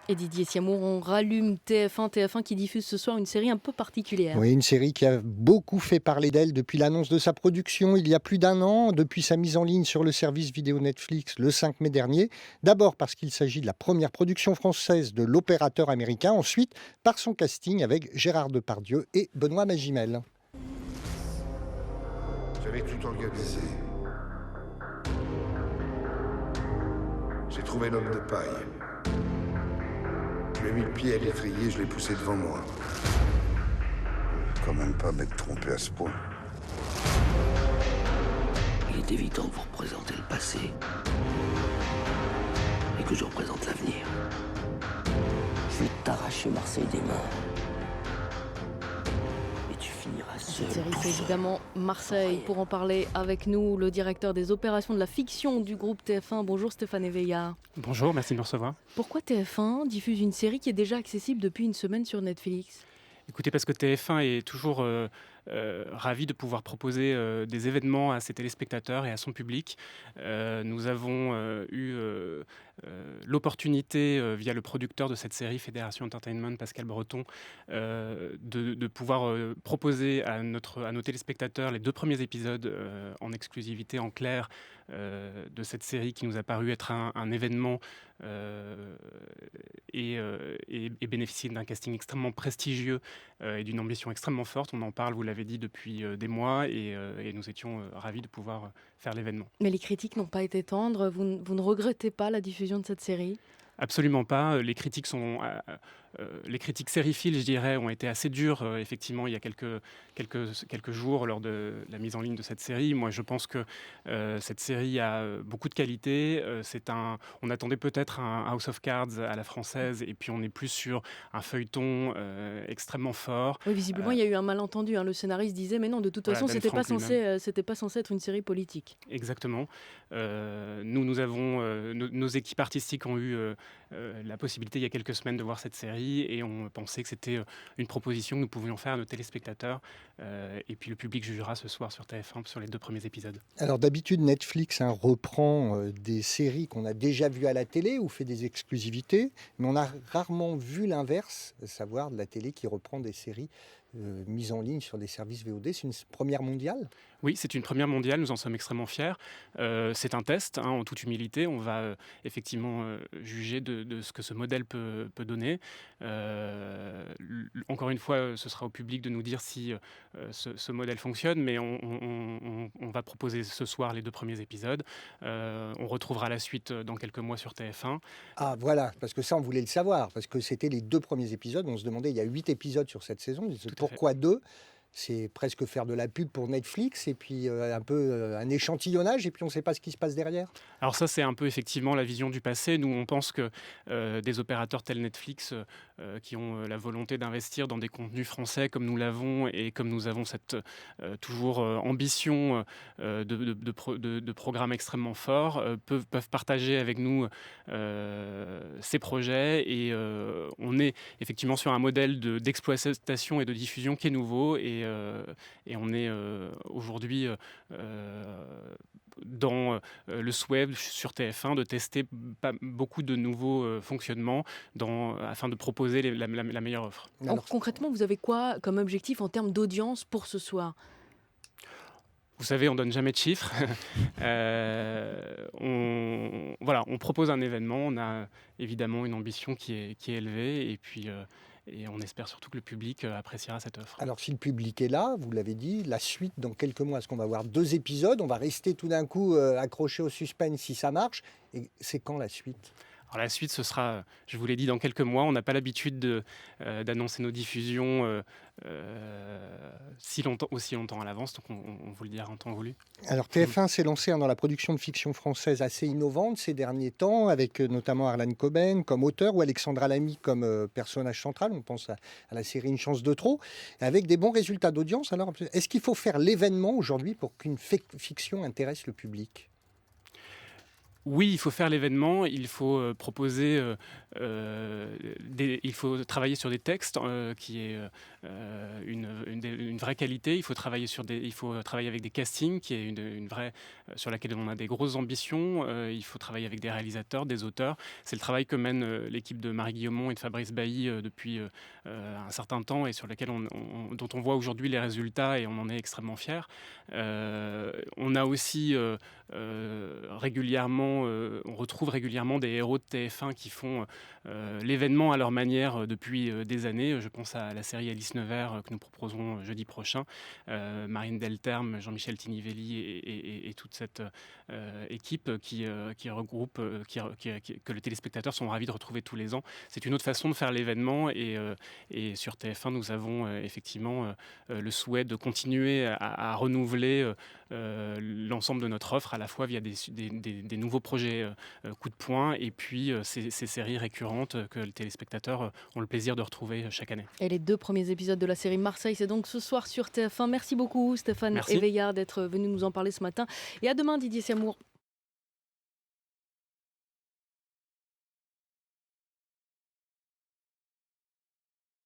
Et Didier Siamour, on rallume TF1 qui diffuse ce soir une série un peu particulière. Oui, une série qui a beaucoup fait parler d'elle depuis l'annonce de sa production il y a plus d'un an, depuis sa mise en ligne sur le service vidéo Netflix le 5 mai dernier. D'abord parce qu'il s'agit de la première production française de l'opérateur américain, ensuite par son casting avec Gérard Depardieu et Benoît Magimel. J'avais tout organisé. J'ai trouvé l'homme de paille. Je lui ai mis le pied à l'étrier, je l'ai poussé devant moi. Quand même pas m'être trompé à ce point. Il est évident que vous représentez le passé et que je représente l'avenir. Je vais t'arracher Marseille des mains. Et tu finiras seul. Cette série, tout c'est seul. évidemment Marseille. Pour en parler avec nous, le directeur des opérations de la fiction du groupe TF1. Bonjour Stéphane Eveillard. Bonjour, merci de me recevoir. Pourquoi TF1 diffuse une série qui est déjà accessible depuis une semaine sur Netflix ? Écoutez, parce que TF1 est toujours ravi de pouvoir proposer des événements à ses téléspectateurs et à son public. Nous avons eu l'opportunité, via le producteur de cette série, Fédération Entertainment, Pascal Breton, de pouvoir proposer à nos téléspectateurs les 2 premiers épisodes en exclusivité, en clair, de cette série qui nous a paru être un événement et bénéficier d'un casting extrêmement prestigieux et d'une ambition extrêmement forte. On en parle, vous l'avez dit, depuis des mois et nous étions ravis de pouvoir faire l'événement. Mais les critiques n'ont pas été tendres. Vous ne regrettez pas la diffusion de cette série ? Absolument pas. Les critiques sériphiles, je dirais, ont été assez dures, effectivement, il y a quelques jours lors de la mise en ligne de cette série. Moi, je pense que cette série a beaucoup de qualité. On attendait peut-être un House of Cards à la française, et puis on est plus sur un feuilleton extrêmement fort. Oui, visiblement, il y a eu un malentendu. Le scénariste disait, mais non, de toute Voilà, façon, Ben c'était Frank c'était pas censé être une série politique. Exactement. Nous avons nos équipes artistiques ont eu la possibilité il y a quelques semaines de voir cette série et on pensait que c'était une proposition que nous pouvions faire à nos téléspectateurs. Et puis le public jugera ce soir sur TF1 sur les 2 premiers épisodes. Alors d'habitude, Netflix reprend des séries qu'on a déjà vues à la télé ou fait des exclusivités, mais on a rarement vu l'inverse, à savoir de la télé qui reprend des séries mises en ligne sur des services VOD. C'est une première mondiale. Oui, c'est une première mondiale, nous en sommes extrêmement fiers. C'est un test, en toute humilité. On va effectivement juger de ce que ce modèle peut donner. Encore une fois, ce sera au public de nous dire si ce modèle fonctionne, mais on va proposer ce soir les 2 premiers épisodes. On retrouvera la suite dans quelques mois sur TF1. Ah voilà, parce que ça on voulait le savoir, parce que c'était les 2 premiers épisodes. On se demandait, il y a 8 épisodes sur cette saison, pourquoi 2 ? C'est presque faire de la pub pour Netflix et puis un peu un échantillonnage et puis on ne sait pas ce qui se passe derrière. Alors ça, c'est un peu effectivement la vision du passé. Nous, on pense que des opérateurs tels Netflix qui ont la volonté d'investir dans des contenus français comme nous l'avons et comme nous avons cette toujours ambition de programmes extrêmement forts, peuvent partager avec nous ces projets et on est effectivement sur un modèle d'exploitation et de diffusion qui est nouveau et on est aujourd'hui dans le souhait sur TF1 de tester beaucoup de nouveaux fonctionnements afin de proposer la meilleure offre. Alors, concrètement, vous avez quoi comme objectif en termes d'audience pour ce soir ? Vous savez, on donne jamais de chiffres. On propose un événement, on a évidemment une ambition qui est élevée et puis et on espère surtout que le public appréciera cette offre. Alors si le public est là, vous l'avez dit, la suite dans quelques mois, est-ce qu'on va avoir 2 épisodes ? On va rester tout d'un coup accroché au suspense si ça marche. Et c'est quand la suite ? Alors la suite, ce sera, je vous l'ai dit, dans quelques mois. On n'a pas l'habitude d'annoncer nos diffusions aussi longtemps à l'avance, donc on vous le dira en temps voulu. Alors TF1 s'est lancé dans la production de fiction française assez innovante ces derniers temps, avec notamment Harlan Coben comme auteur ou Alexandra Lamy comme personnage central. On pense à la série Une chance de trop, avec des bons résultats d'audience. Alors est-ce qu'il faut faire l'événement aujourd'hui pour qu'une fiction intéresse le public ? Oui, il faut faire l'événement, il faut proposer, il faut travailler sur des textes qui est une vraie qualité. Il faut travailler avec des castings qui est une vraie sur laquelle on a des grosses ambitions. Il faut travailler avec des réalisateurs, des auteurs. C'est le travail que mène l'équipe de Marie Guillaumont et de Fabrice Bailly depuis un certain temps et sur lequel dont on voit aujourd'hui les résultats et on en est extrêmement fiers. On a aussi régulièrement, on retrouve régulièrement des héros de TF1 qui font l'événement à leur manière depuis des années. Je pense à la série Alice Nevers que nous proposerons jeudi prochain. Marine Delterme, Jean-Michel Tinivelli et toute cette équipe qui regroupe, que les téléspectateurs sont ravis de retrouver tous les ans. C'est une autre façon de faire l'événement et sur TF1, nous avons effectivement le souhait de continuer à renouveler l'ensemble de notre offre, à la fois via des nouveaux projets coup de poing et puis ces séries récurrentes que les téléspectateurs ont le plaisir de retrouver chaque année. Et les 2 premiers épisodes de la série Marseille, c'est donc ce soir sur TF1. Merci beaucoup Stéphane Eveillard d'être venu nous en parler ce matin. Et à demain Didier Siamour.